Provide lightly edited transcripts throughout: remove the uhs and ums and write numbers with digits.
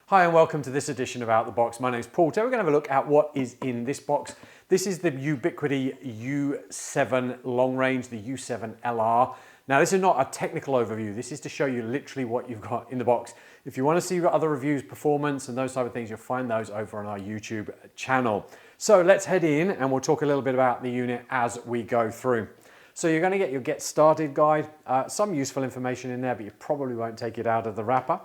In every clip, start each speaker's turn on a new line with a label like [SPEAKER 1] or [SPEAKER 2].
[SPEAKER 1] Hi and welcome to this edition of Out the Box. My name is Paul. Today we're going to have a look at what is in this box. This is the Ubiquiti U7 long range, the U7-LR. Now this is not a technical overview, this is to show you literally what you've got in the box. If you want to see other reviews, performance and those type of things, you'll find those over on our YouTube channel. So let's head in and we'll talk a little bit about the unit as we go through. So you're going to get your Get Started guide, some useful information in there, but you probably won't take it out of the wrapper.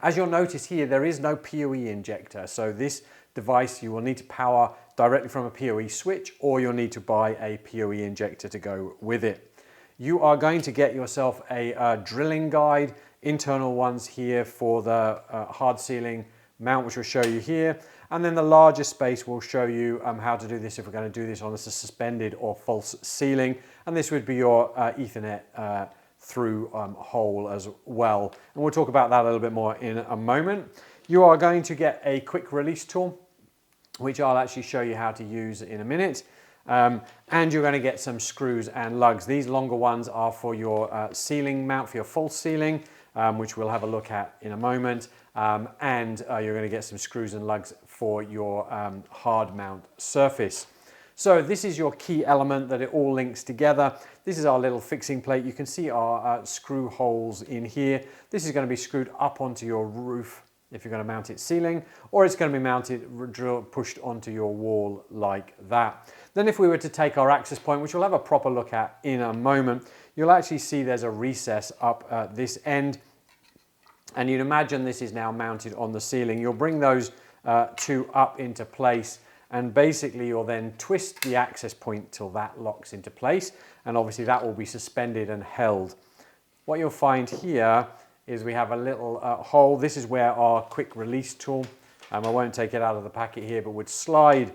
[SPEAKER 1] As you'll notice here, there is no PoE injector. So this device you will need to power directly from a PoE switch, or you'll need to buy a PoE injector to go with it. You are going to get yourself a drilling guide, internal ones here for the hard sealing mount, which will show you here. And then the larger space will show you how to do this if we're going to do this on a suspended or false ceiling. And this would be your Ethernet through hole as well. And we'll talk about that a little bit more in a moment. You are going to get a quick release tool, which I'll actually show you how to use in a minute. And you're going to get some screws and lugs. These longer ones are for your ceiling mount, for your false ceiling, which we'll have a look at in a moment. And you're going to get some screws and lugs for your hard mount surface. So this is your key element that it all links together. This is our little fixing plate. You can see our screw holes in here. This is going to be screwed up onto your roof if you're going to mount it ceiling, or it's going to be mounted, pushed onto your wall like that. Then if we were to take our access point, which we'll have a proper look at in a moment, you'll actually see there's a recess up at this end. And you'd imagine this is now mounted on the ceiling. You'll bring those two up into place, and basically you'll then twist the access point till that locks into place, and obviously that will be suspended and held. What you'll find here is we have a little hole. This is where our quick release tool, I won't take it out of the packet here, but would slide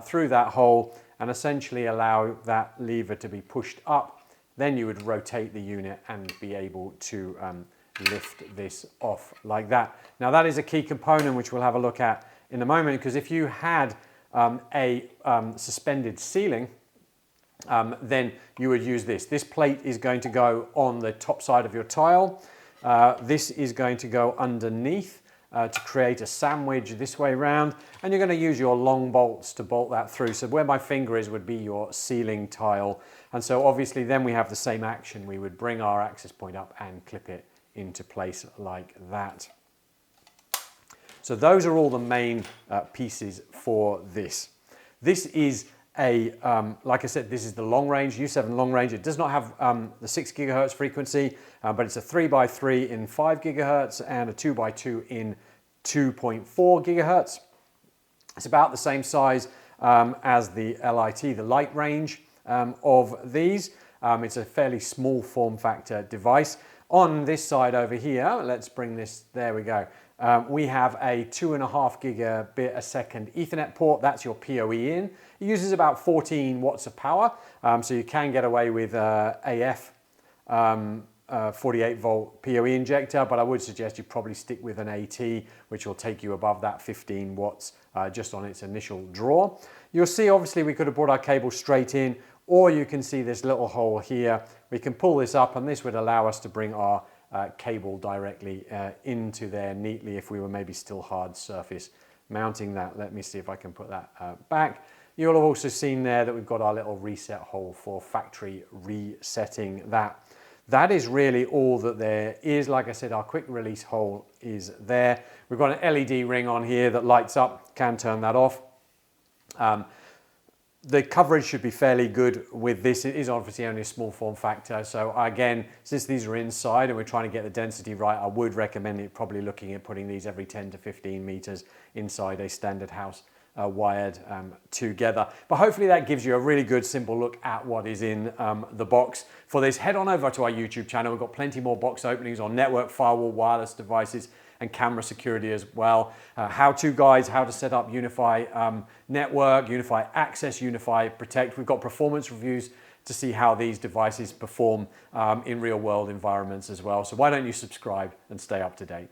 [SPEAKER 1] through that hole and essentially allow that lever to be pushed up. Then you would rotate the unit and be able to lift this off like that. Now that is a key component which we'll have a look at in a moment, because if you had a suspended ceiling, then you would use this. This plate is going to go on the top side of your tile. This is going to go underneath to create a sandwich this way round, and you're going to use your long bolts to bolt that through. So where my finger is would be your ceiling tile, and so obviously then we have the same action. We would bring our access point up and clip it into place like that. So those are all the main pieces for this. This is a, like I said, this is the long range, U7 long range. It does not have the 6 gigahertz frequency, but it's a 3x3 in 5 gigahertz and a 2x2 in 2.4 gigahertz. It's about the same size as the LIT, the light range of these. It's a fairly small form factor device. On this side over here, let's bring this, there we go. We have a 2.5 gigabit a second Ethernet port. That's your PoE in. It uses about 14 watts of power, so you can get away with AF 48 volt PoE injector, but I would suggest you probably stick with an AT, which will take you above that 15 watts just on its initial draw. You'll see obviously we could have brought our cable straight in, or you can see this little hole here. We can pull this up and this would allow us to bring our cable directly into there neatly if we were maybe still hard surface mounting that. Let me see if I can put that back. You'll have also seen there that we've got our little reset hole for factory resetting that. That is really all that there is. Like I said, our quick release hole is there. We've got an LED ring on here that lights up, can turn that off. The coverage should be fairly good with this. It is obviously only a small form factor. So again, since these are inside and we're trying to get the density right, I would recommend it probably looking at putting these every 10 to 15 meters inside a standard house wired together. But hopefully that gives you a really good simple look at what is in the box. For this, head on over to our YouTube channel. We've got plenty more box openings on network, firewall, wireless devices, and camera security as well. How-to guides, how to set up UniFi network, UniFi access, UniFi protect. We've got performance reviews to see how these devices perform in real world environments as well. So why don't you subscribe and stay up to date?